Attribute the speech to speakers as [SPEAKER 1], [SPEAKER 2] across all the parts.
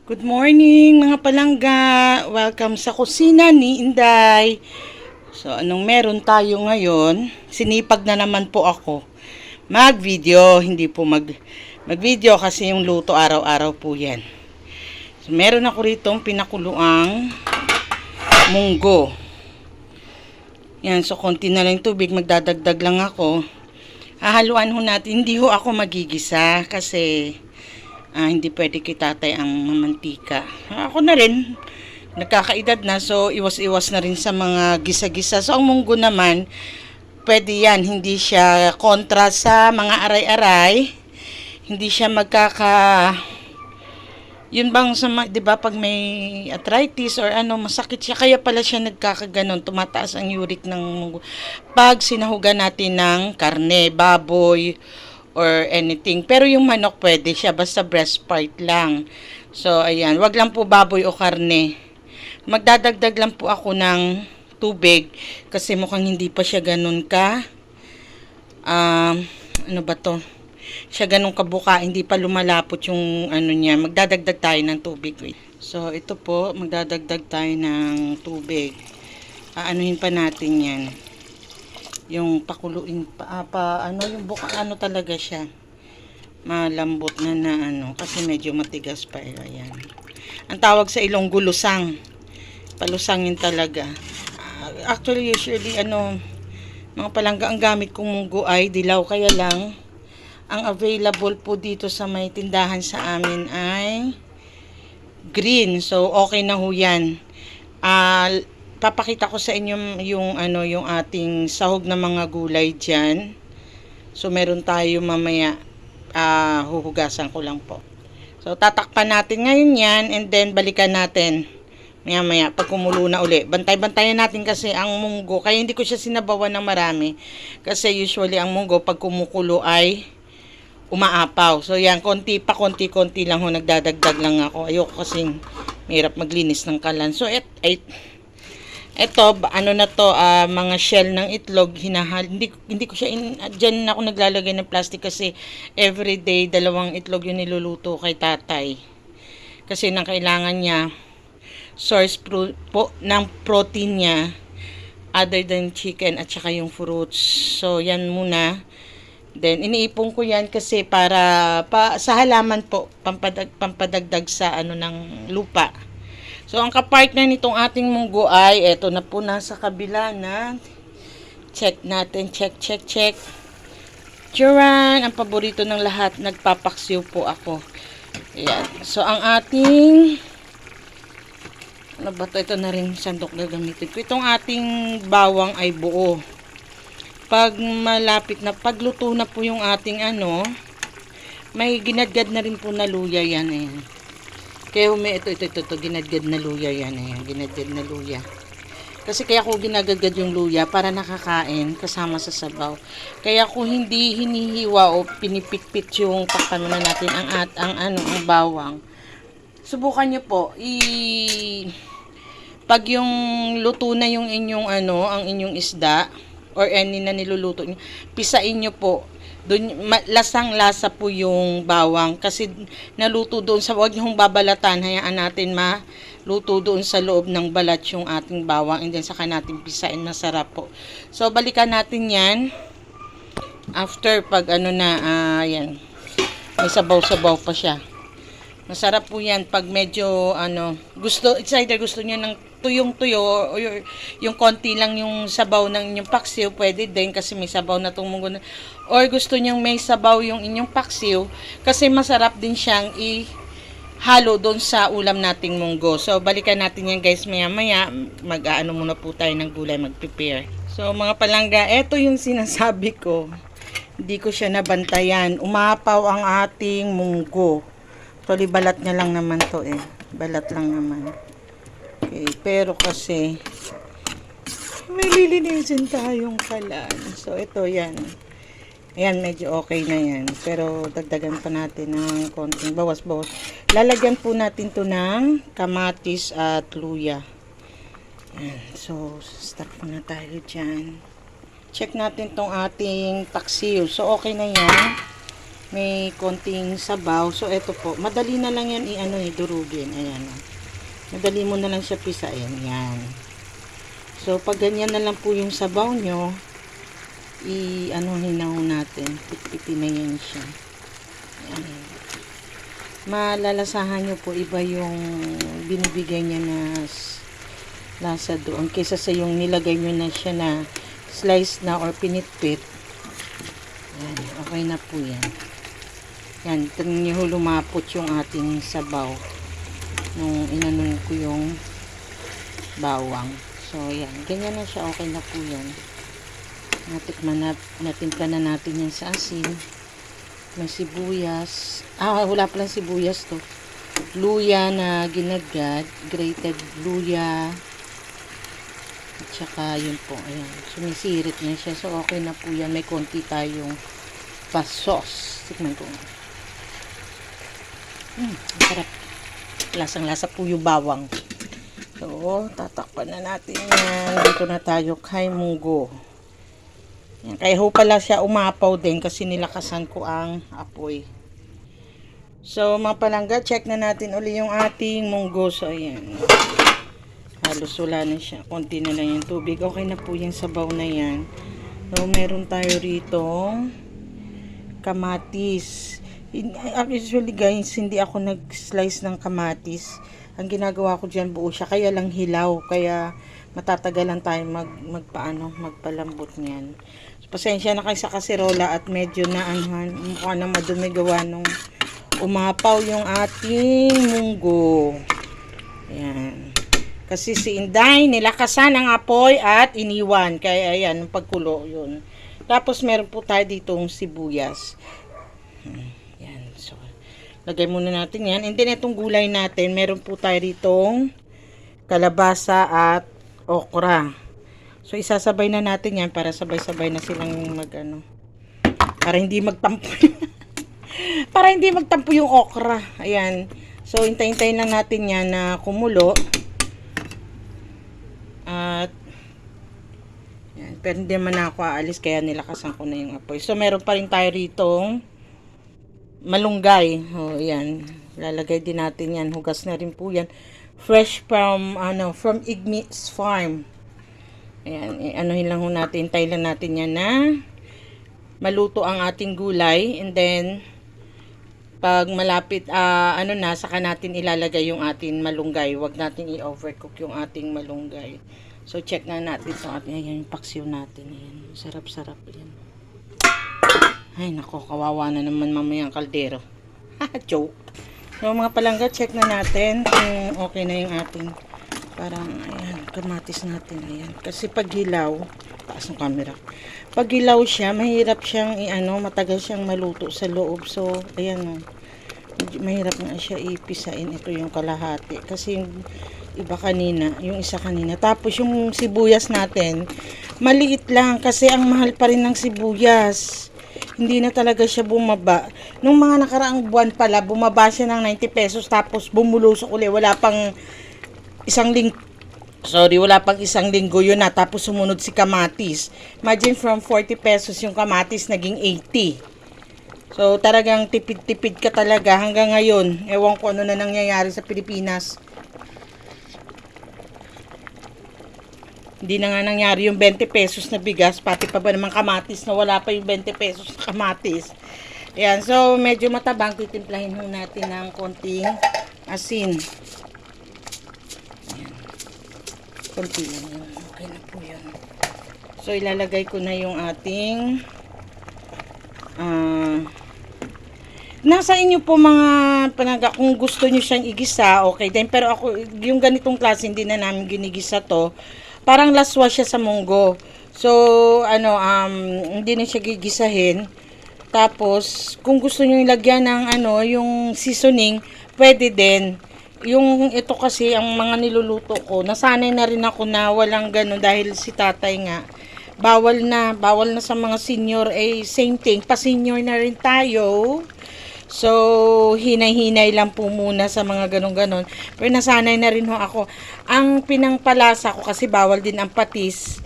[SPEAKER 1] Good morning mga palangga! Welcome sa kusina ni Inday. So anong meron tayo ngayon? Sinipag na naman po ako mag-video, hindi po mag-video kasi yung luto araw-araw po yan. So meron ako ritong pinakuluang munggo. Yan, so konti na lang tubig, magdadagdag lang ako. Hahaluan ho natin, hindi ho ako magigisa kasi hindi pwede kay tatay ang mamantika. Ako na rin, nagkakaedad na, so iwas-iwas na rin sa mga gisa-gisa. So ang munggo naman, pwede yan, hindi siya kontra sa mga aray-aray. Hindi siya yun bang sa, 'di ba, pag may arthritis or ano, masakit siya, kaya pala siya nagkakaganon, tumataas ang uric ng munggo. Pag sinahugan natin ng karne, baboy, or anything. Pero yung manok pwede siya, basta breast part lang. So, ayan. Wag lang po baboy o karne. Magdadagdag lang po ako ng tubig kasi mukhang hindi pa siya ganun ano ba to? Siya ganun kabuka, hindi pa lumalapot yung ano niya. Magdadagdag tayo ng tubig. So, ito po, magdadagdag tayo ng tubig. Aanuhin pa natin yan. Yung pakuluin yung buka, ano talaga siya, malambot na ano, kasi medyo matigas pa. Ayan, ang tawag sa Ilonggo lusang, palusangin talaga. Actually, usually mga palangga, ang gamit kong munggo ay dilaw, kaya lang ang available po dito sa may tindahan sa amin ay green. So okay na ho yan. Papakita ko sa inyo yung ating sahog na mga gulay diyan. So meron tayo mamaya, huhugasan ko lang po. So tatakpan natin ngayon yan, and then balikan natin maya pag kumulo na uli. Bantay-bantayan natin kasi ang munggo, kaya hindi ko siya sinabawan ng marami kasi usually ang munggo pag kumukulo ay umaapaw. So yan, konti lang ho, nagdadagdag lang ako. Ayoko kasing mahirap maglinis ng kalan. So ito, ano na to, mga shell ng itlog, hindi ko siya, dyan ako naglalagay ng plastic kasi everyday, 2 itlog yung niluluto kay tatay. Kasi nang kailangan niya, source ng protein niya, other than chicken at saka yung fruits. So, yan muna. Then, iniipon ko yan kasi sa halaman po, pampadagdag sa ng lupa. So, ang kapartner nitong ating munggo ay, eto na po, nasa kabila na. Check natin, check. Turan, ang paborito ng lahat, nagpapaksiw po ako. Ayan. So, ang ating, ano ba to? Ito na rin sandok na gamitin ko. Itong ating bawang ay buo. Pag malapit na, pagluto na po yung ating may ginadgad na rin po na luya yan. Ayan. Kaya ito, ginadgad na luya yan. Ayan, ginadgad na luya. Kasi kaya ko ginagagad yung luya para nakakain kasama sa sabaw. Kaya ko hindi hinihiwa o pinipitpit yung pagpanunan natin ang bawang. Subukan nyo po, pag yung luto na yung inyong ang inyong isda or any na niluluto nyo, pisain nyo po. Doon, lasang-lasa po yung bawang kasi naluto doon sa, wag niyong babalatan, hayaan natin maluto doon sa loob ng balat yung ating bawang, and then saka natin pisain, masarap po. So balikan natin yan after pag yan, may sabaw-sabaw pa siya. Masarap po yan pag medyo it's either gusto niyo ng tuyong-tuyo o yung konti lang yung sabaw ng inyong paksiw, pwede din kasi may sabaw na itong munggo. Or gusto niyo may sabaw yung inyong paksiw kasi masarap din siyang ihalo doon sa ulam nating munggo. So balikan natin yan guys maya-maya. Mag-aano muna po tayo ng gulay, mag-prepare. So mga palangga, eto yung sinasabi ko. Hindi ko siya nabantayan. Umapaw ang ating munggo. Actually, balat niya lang naman to balat lang naman. Okay, pero kasi may lilinisin tayong kalan. So, ito yan. Ayan, medyo okay na yan. Pero, dagdagan pa natin ng konting bawas-bawas. Lalagyan po natin to ng kamatis at luya. Ayan. So, start muna tayo dyan. Check natin tong ating paksiw. So, okay na yan. may konting sabaw. So, eto po. Madali na lang yan durugin. Ayan. Madali mo na lang siya pisain. Yan. So, pag ganyan na lang po yung sabaw nyo, hinaw natin. Pitpitin na yan siya. Ayan. Malalasahan nyo po iba yung binibigay niya na lasa doon. Kaysa sa yung nilagay nyo na siya na slice na or pinitpit. Ayan. Okay na po yan. Yan. Tingnan nyo lumapot yung ating sabaw. Nung inanon ko yung bawang. So, yan. Ganyan na siya. Okay na po yan. Natimpla na natin yan sa asin. May sibuyas. Wala palang sibuyas to. Luya na ginagad. Grated luya. At saka yun po. Ayan. Sumisirit na siya. So, okay na po yan. May konti tayong sauce. Tikman ko. Sarap. Lasang-lasa po yung bawang. So, tatakpan na natin yan. Dito na tayo kay munggo. Yan. Kaya ho pala siya umapaw din kasi nilakasan ko ang apoy. So, mga palangga, check na natin uli yung ating munggo. So, ayan. Halos wala na siya. Konti na lang yung tubig. Okay na po yung sabaw na yan. So, meron tayo rito kamatis. Usually guys, hindi ako nag-slice ng kamatis. Ang ginagawa ko dyan buo siya. Kaya lang hilaw. Kaya matatagalan tayo magpalambot niyan. So, pasensya na kayo sa kaserola at medyo na mukha na madumi gawa nung umapaw yung ating munggo. Ayan. Kasi si Inday nilakasan ang apoy at iniwan. Kaya ayan, pagkulo yun. Tapos meron po tayo ditong sibuyas. Ayan. So, lagay muna natin yan. And then itong gulay natin, meron po tayo ditong kalabasa at okra. So, isasabay na natin yan para sabay-sabay na silang para hindi magtampo. Para hindi magtampo yung okra. Ayan. So, hintay-hintay lang natin yan na kumulo. At, yan. Pero hindi man ako aalis, kaya nilakasan ko na yung apoy. So, meron pa rin tayo ritong malunggay. O, ayan. Lalagay din natin yan. Hugas na rin po yan. Fresh from Igmis Farm. Ayan, lang ho natin, tayo lang natin yan na maluto ang ating gulay. And then, pag malapit, saka natin ilalagay yung ating malunggay. Huwag natin i-overcook yung ating malunggay. So, check na natin sa ating, ayan, yung paksiw natin. Ayan, sarap-sarap yan. Ay, nako, kawawa na naman mamayang kaldero. Joke. So, mga palangga, check na natin kung okay na yung ating parang, ayan, kamatis natin, ayan. Kasi pag hilaw, taas ng camera. Pag hilaw siya, mahirap siyang, matagal siyang maluto sa loob. So, ayan, mahirap nga siya ipisain. Ito yung kalahati. Kasi yung isa kanina. Tapos yung sibuyas natin, maliit lang. Kasi ang mahal pa rin ng sibuyas. Hindi na talaga siya bumaba. Nung mga nakaraang buwan pala, bumaba siya ng 90 pesos. Tapos bumulusok uli. Wala pang isang linggo yun na. Tapos sumunod si kamatis. Imagine from 40 pesos yung kamatis naging 80. So talagang tipid-tipid ka talaga hanggang ngayon. Ewan ko ano na nangyayari sa Pilipinas. Hindi na nga nangyari yung 20 pesos na bigas. Pati pa ba naman kamatis na wala pa yung 20 pesos na kamatis. Ayan, so medyo matabang. Titimplahin ho natin ng konting asin. Konti lang yun. Okay na po yun. So, ilalagay ko na yung ating nasa inyo po mga kung gusto nyo siyang igisa, okay din. Pero ako, yung ganitong klase, hindi na namin ginigisa to. Parang laswa siya sa munggo. So, hindi na siya gigisahin. Tapos, kung gusto nyo ilagyan ng yung seasoning, pwede din. Yung ito kasi, ang mga niluluto ko, nasanay na rin ako na walang ganun dahil si tatay nga, bawal na sa mga senior, same thing, pa-senior na rin tayo. So, hinay-hinay lang po muna sa mga ganun-ganun. Pero nasanay na rin ho ako. Ang pinangpalasa ko kasi bawal din ang patis.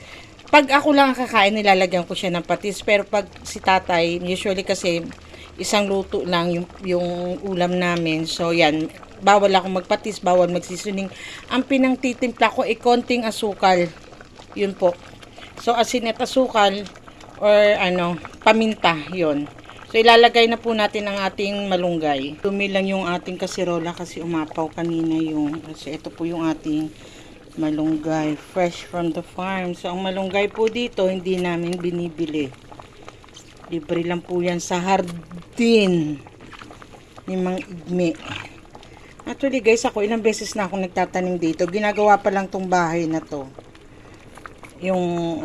[SPEAKER 1] Pag ako lang kakain, nilalagyan ko siya ng patis. Pero pag si tatay, usually kasi, isang luto lang yung ulam namin. So yan, bawal ako magpatis, bawal magsisuning. Ang pinangtitimpla ko ay konting asukal. Yun po. So asin at asukal or paminta, yun. So ilalagay na po natin ang ating malunggay. Dumi lang yung ating kasirola kasi umapaw kanina kasi ito po yung ating malunggay, fresh from the farm. So ang malunggay po dito hindi namin binibili. Libre lang po yan sa hardin ni Mang Igme. Actually guys, ako ilang beses na ako nagtatanim dito. Ginagawa pa lang tong bahay na to. Yung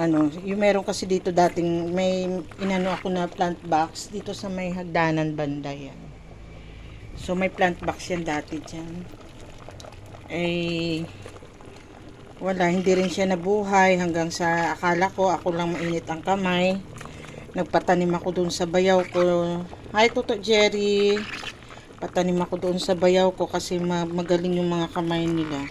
[SPEAKER 1] meron kasi dito dating may ako na plant box dito sa may hagdanan banda yan. So may plant box yan dati diyan. Wala, hindi rin siya nabuhay hanggang sa akala ko ako lang mainit ang kamay. Nagpatanim ako doon sa bayaw ko. Hi Toto Jerry. Patanim ako doon sa bayaw ko kasi magaling yung mga kamay nila.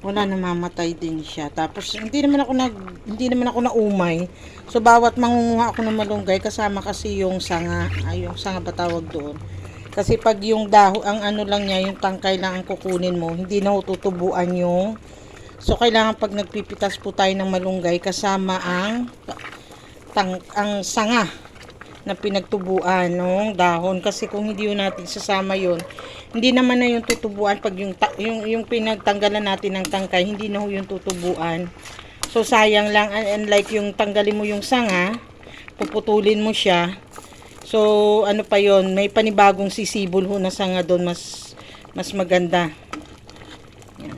[SPEAKER 1] Wala, namamatay din siya. Tapos hindi naman ako naumay. So bawat mangunguha ako ng malunggay kasama kasi yung sanga, yung sanga ba tawag doon. Kasi pag yung ang lang niya, yung tangkay lang ang kukunin mo, hindi na tutubuan yung. So kailangan pag nagpipitas po tayo ng malunggay kasama ang sanga na pinagtubuan ng dahon, kasi kung hindi yun natin sasama yun, hindi naman na yung tutubuan. Pag yung pinagtanggalan natin ng tangkay, hindi na yung tutubuan. So sayang lang, unlike yung tanggalin mo yung sanga, puputulin mo siya. So ano pa yon, may panibagong sisibol ho na sanga doon, mas maganda. Yan.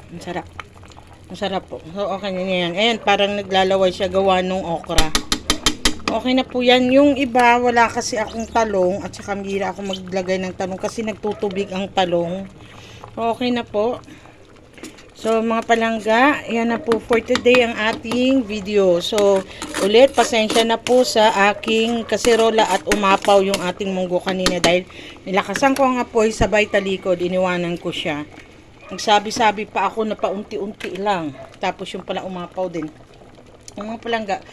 [SPEAKER 1] Ang sarap. Masarap po. So, okay na yan. Ayan, parang naglalaway siya gawa nung okra. Okay na po yan. Yung iba, wala kasi akong talong at saka mira ako maglagay ng talong kasi nagtutubig ang talong. Okay na po. So, mga palangga, yan na po for today ang ating video. So, ulit, pasensya na po sa aking kaserola at umapaw yung ating munggo kanina dahil nilakasan ko ang apoy, sabay talikod, iniwanan ko siya. Nagsabi-sabi pa ako na paunti-unti lang. Tapos yung pala umapaw din. Mga palangga,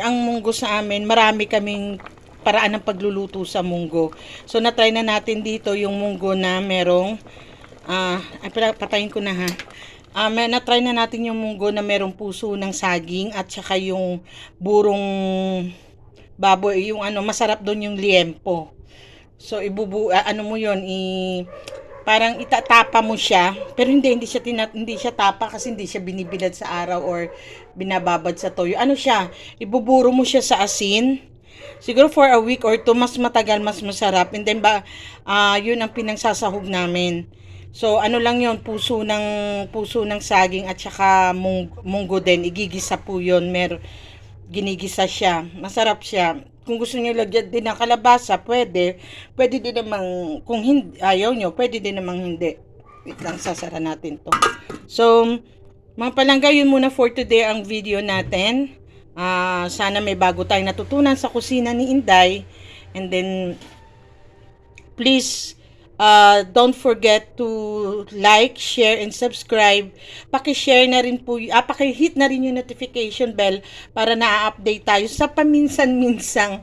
[SPEAKER 1] ang munggo sa amin, marami kaming paraan ng pagluluto sa munggo. So, natry na natin dito yung munggo na merong, patayin ko na ha. Natry na natin yung munggo na merong puso ng saging at saka yung burong baboy. Yung masarap doon yung liempo. So, mo yun, parang itatapa mo siya, pero hindi siya tapa kasi hindi siya binibilad sa araw or binababad sa toyo. Ibuburo mo siya sa asin. Siguro for a week or 2, mas matagal, mas masarap. And then yun ang pinangsasahog namin. So lang yun, puso ng saging at saka munggo din, igigisa po yun. Ginigisa siya. Masarap siya. Kung gusto niyo lagyan din ng kalabasa, pwede din namang, kung ayaw nyo, pwede din namang hindi. Wait lang, sasara natin to. So, mga palangga, yun muna for today ang video natin. Sana may bago tayong natutunan sa kusina ni Inday. And then, please, don't forget to like, share, and subscribe. Paki-share na rin po, paki-hit na rin yung notification bell para na-update tayo sa paminsan-minsang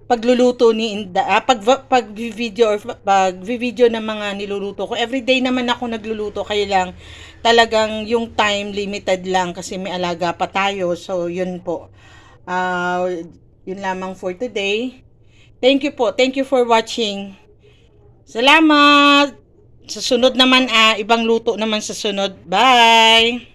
[SPEAKER 1] pagluluto ni Inda, pag-video ng mga niluluto ko. Everyday naman ako nagluluto, kaya lang talagang yung time limited lang kasi may alaga pa tayo. So, yun po. Yun lamang for today. Thank you po. Thank you for watching. Salamat. Sa sunod naman, ibang luto naman sa sunod. Bye!